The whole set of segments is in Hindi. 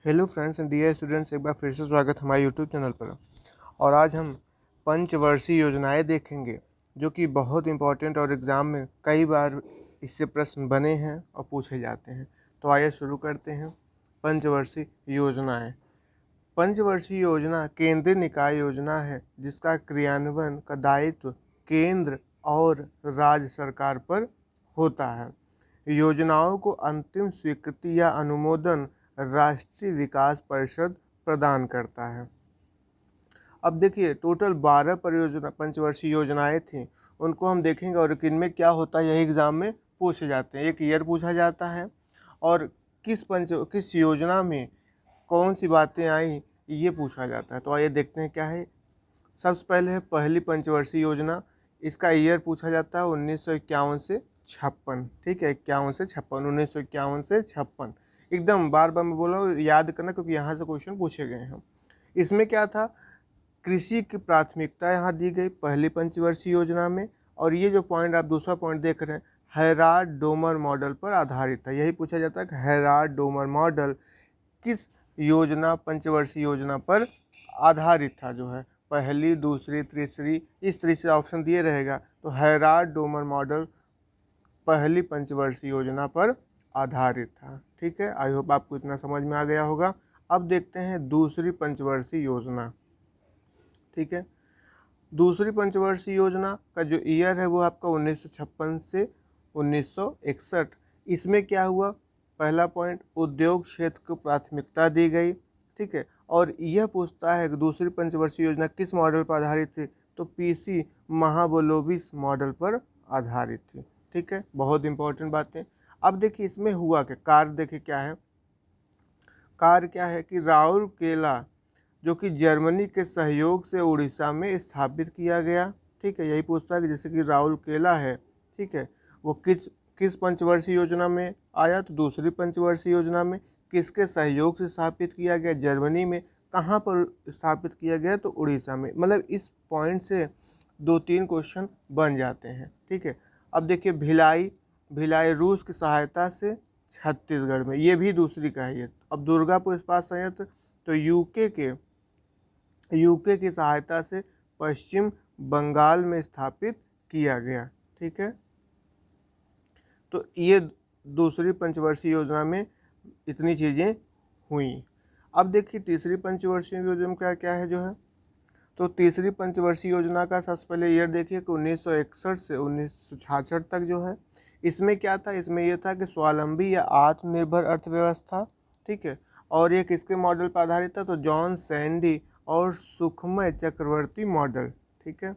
Hello friends and dear students, एक बार फिर से स्वागत हमारे यूट्यूब चैनल पर। और आज हम पंचवर्षीय योजनाएं देखेंगे जो कि बहुत इंपॉर्टेंट और एग्ज़ाम में कई बार इससे प्रश्न बने हैं और पूछे जाते हैं। तो आइए शुरू करते हैं। पंचवर्षीय योजनाएं। पंचवर्षीय योजना केंद्रीय निकाय योजना है जिसका क्रियान्वयन का दायित्व केंद्र और राज्य सरकार पर होता है। योजनाओं को अंतिम स्वीकृति या अनुमोदन राष्ट्रीय विकास परिषद प्रदान करता है। अब देखिए, टोटल 12 परियोजना पंचवर्षीय योजनाएं थीं, उनको हम देखेंगे और इनमें क्या होता है यही एग्ज़ाम में पूछे जाते हैं। एक ईयर पूछा जाता है और किस योजना में कौन सी बातें आई ये पूछा जाता है। तो आइए देखते हैं क्या है। सबसे पहले है पहली पंचवर्षीय योजना। इसका ईयर पूछा जाता है 1951 से 56। ठीक है, 51 से 56, 1951 से 56। एकदम बार बार मैं बोल रहा हूँ, याद करना क्योंकि यहाँ से क्वेश्चन पूछे गए हैं। इसमें क्या था, कृषि की प्राथमिकता यहाँ दी गई पहली पंचवर्षीय योजना में। और ये जो पॉइंट आप दूसरा पॉइंट देख रहे हैं, हैराल्ड डोमर मॉडल पर आधारित है। यही पूछा जाता है कि हैराल्ड डोमर मॉडल किस योजना पंचवर्षीय योजना पर आधारित था। जो है पहली, दूसरी, तीसरी, इस तरह से ऑप्शन दिए रहेगा। तो हैराल्ड डोमर मॉडल पहली पंचवर्षीय योजना पर आधारित था। ठीक है, आई होप आपको इतना समझ में आ गया होगा। अब देखते हैं दूसरी पंचवर्षीय योजना। ठीक है, दूसरी पंचवर्षीय योजना का जो ईयर है वो आपका 1956 से 1961। इसमें क्या हुआ, पहला पॉइंट, उद्योग क्षेत्र को प्राथमिकता दी गई। ठीक है, और यह पूछता है कि दूसरी पंचवर्षीय योजना किस मॉडल पर आधारित थी, तो पीसी महाबोलोविस मॉडल पर आधारित थी। ठीक है, बहुत इंपॉर्टेंट बातें। अब देखिए इसमें हुआ क्या, कार्य देखिए क्या है। कार्य क्या है कि राउरकेला जो कि जर्मनी के सहयोग से उड़ीसा में स्थापित किया गया। ठीक है, यही पूछता है कि जैसे कि राउरकेला है, ठीक है, वो किस पंचवर्षीय योजना में आया, तो दूसरी पंचवर्षीय योजना में। किसके सहयोग से स्थापित किया गया, जर्मनी में। कहाँ पर स्थापित किया गया, तो उड़ीसा में। मतलब इस पॉइंट से 2-3 क्वेश्चन बन जाते हैं। ठीक है, अब देखिए भिलाई रूस की सहायता से छत्तीसगढ़ में, ये भी दूसरी का है। अब दुर्गापुर इस्पात संयंत्र तो यूके की सहायता से पश्चिम बंगाल में स्थापित किया गया। ठीक है, तो ये दूसरी पंचवर्षीय योजना में इतनी चीज़ें हुई। अब देखिए तीसरी पंचवर्षीय योजना का क्या है जो है, तो तीसरी पंचवर्षीय योजना का सबसे पहले ईयर देखिए कि 1961 से 1966 तक जो है। इसमें क्या था, इसमें यह था कि स्वावलंबी या आत्मनिर्भर अर्थव्यवस्था। ठीक है, और ये किसके मॉडल पर आधारित था, तो जॉन सैंडी और सुखमय चक्रवर्ती मॉडल। ठीक है,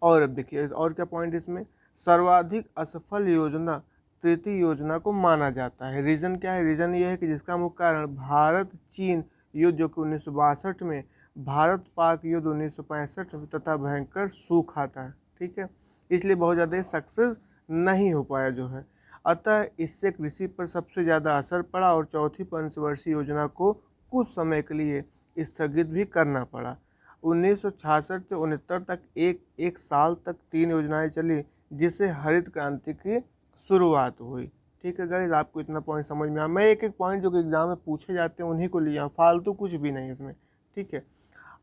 और अब देखिए और क्या पॉइंट इसमें, सर्वाधिक असफल योजना तृतीय योजना को माना जाता है। रीज़न क्या है, रीज़न ये है कि जिसका मुख्य कारण भारत चीन युद्ध जो कि 1962 में, भारत पाक युद्ध 1965 में तथा भयंकर सूखा था। ठीक है, इसलिए बहुत ज़्यादा सक्सेस नहीं हो पाया जो है। अतः इससे कृषि पर सबसे ज़्यादा असर पड़ा और चौथी पंचवर्षीय योजना को कुछ समय के लिए स्थगित भी करना पड़ा। 1966 से 69 तक एक साल तक 3 योजनाएं चली, जिससे हरित क्रांति की शुरुआत हुई। ठीक है गाइस, आपको इतना पॉइंट समझ में आया। मैं एक पॉइंट जो कि एग्जाम में पूछे जाते हैं उन्हीं को लिया, फालतू कुछ भी नहीं इसमें। ठीक है,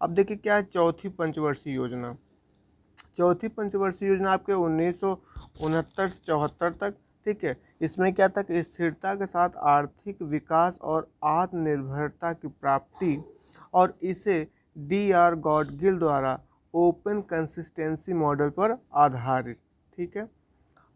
अब देखिए क्या है चौथी पंचवर्षीय योजना। चौथी पंचवर्षीय योजना आपके 1969 से 74 तक। ठीक है, इसमें क्या था कि स्थिरता के साथ आर्थिक विकास और आत्मनिर्भरता की प्राप्ति, और इसे DR गॉडगिल द्वारा ओपन कंसिस्टेंसी मॉडल पर आधारित। ठीक है,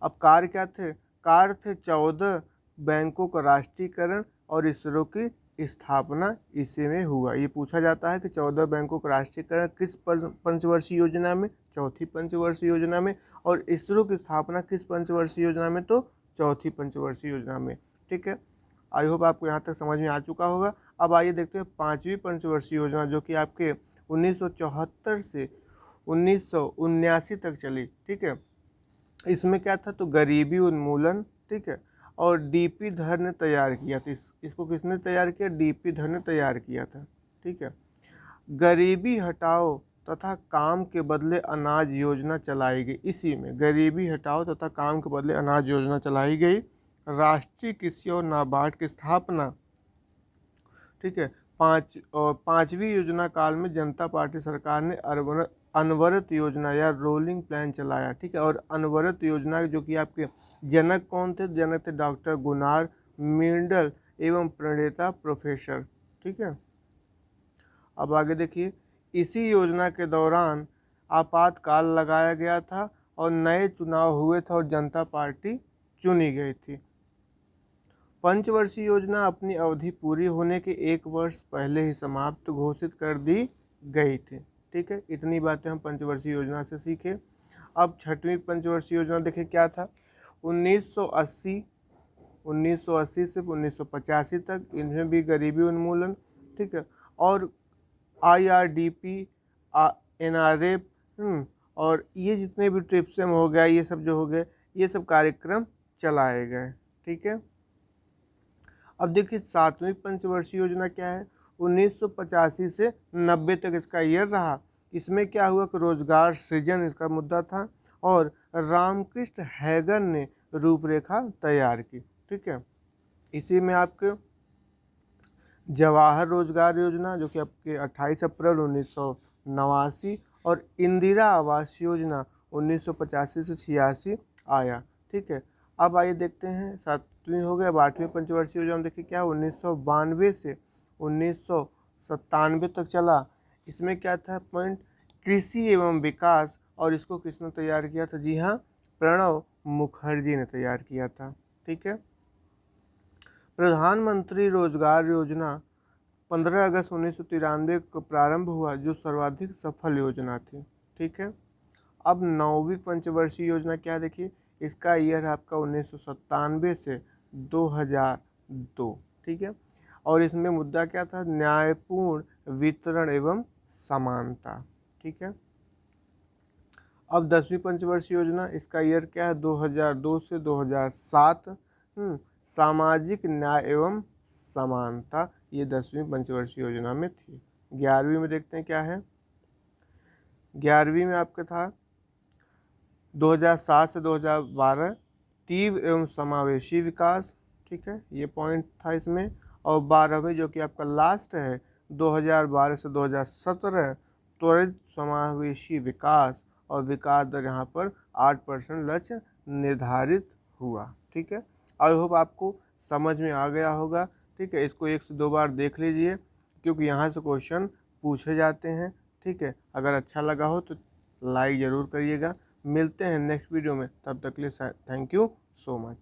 अब कार्य क्या थे, कार्य थे 14 बैंकों का राष्ट्रीयकरण और इसरो की स्थापना इसी में हुआ। ये पूछा जाता है कि 14 बैंकों का राष्ट्रीयकरण किस पंचवर्षीय योजना में, चौथी पंचवर्षीय योजना में। और इसरो की स्थापना किस पंचवर्षीय योजना में, तो चौथी पंचवर्षीय योजना में। ठीक है, आई होप आपको यहाँ तक समझ में आ चुका होगा। अब आइए देखते हैं पांचवी पंचवर्षीय योजना जो कि आपके 1974 से 1979 तक चली। ठीक है, इसमें क्या था, तो गरीबी उन्मूलन। ठीक है, और DP धर ने तैयार किया था। इसको किसने तैयार किया, DP धर ने तैयार किया था। ठीक है, गरीबी हटाओ तथा काम के बदले अनाज योजना चलाई गई। इसी में गरीबी हटाओ तथा काम के बदले अनाज योजना चलाई गई। राष्ट्रीय कृषि और नाबार्ड की स्थापना ठीक है। पाँचवीं योजना काल में जनता पार्टी सरकार ने अनवरत योजना या रोलिंग प्लान चलाया, ठीक है। और अनवरत योजना जो कि आपके जनक कौन थे? जनक थे डॉक्टर गुनार मिंडल एवं प्रणेता प्रोफेसर, ठीक है। अब आगे देखिए, इसी योजना के दौरान आपातकाल लगाया गया था और नए चुनाव हुए थे और जनता पार्टी चुनी गई थी। पंचवर्षीय योजना अपनी अवधि पूरी होने के 1 वर्ष पहले ही समाप्त घोषित कर दी गई थी, ठीक है। इतनी बातें हम पंचवर्षीय योजना से सीखे। अब छठवीं पंचवर्षीय योजना देखें क्या था। 1980 से 1985 तक, इनमें भी गरीबी उन्मूलन, ठीक है। और IRDP, NRF और ये जितने भी ट्रिप्सम हो गया, ये सब जो हो गए, ये सब कार्यक्रम चलाए गए, ठीक है। अब देखिए 7वीं पंचवर्षीय योजना क्या है। 1985 से 90 तक इसका ईयर रहा। इसमें क्या हुआ कि रोजगार सृजन इसका मुद्दा था और रामकृष्ण हैगन ने रूपरेखा तैयार की, ठीक है। इसी में आपके जवाहर रोजगार योजना जो कि आपके 28 अप्रैल 1989 और इंदिरा आवास योजना 1985 से 86 आया, ठीक है। अब आइए देखते हैं 7वीं हो गया। 8वीं पंचवर्षीय योजना देखिए क्या 1992 से 1997 तक चला। इसमें क्या था पॉइंट? कृषि एवं विकास, और इसको किसने तैयार किया था? जी हाँ, प्रणब मुखर्जी ने तैयार किया था, ठीक है। प्रधानमंत्री रोजगार योजना 15 अगस्त 1993 को प्रारंभ हुआ, जो सर्वाधिक सफल योजना थी, ठीक है। अब 9वीं पंचवर्षीय योजना क्या देखिए, इसका ईयर आपका 1997 से 2002, ठीक है। और इसमें मुद्दा क्या था? न्यायपूर्ण वितरण एवं समानता, ठीक है। अब 10वीं पंचवर्षीय योजना, इसका ईयर क्या है? 2002 से 2007, सामाजिक न्याय एवं समानता, ये 10वीं पंचवर्षीय योजना में थी। 11वीं में देखते हैं क्या है। 11वीं में आपका था 2007 से 2012 तीव्र एवं समावेशी विकास, ठीक है, ये पॉइंट था इसमें। और 12वीं जो कि आपका लास्ट है 2012 से 2017 त्वरित समावेशी विकास, और विकास दर यहाँ पर 8% लक्ष्य निर्धारित हुआ, ठीक है। आई होप आपको समझ में आ गया होगा, ठीक है। इसको 1 से 2 बार देख लीजिए क्योंकि यहाँ से क्वेश्चन पूछे जाते हैं, ठीक है। अगर अच्छा लगा हो तो लाइक ज़रूर करिएगा। मिलते हैं नेक्स्ट वीडियो में, तब तक के लिए थैंक यू सो मच।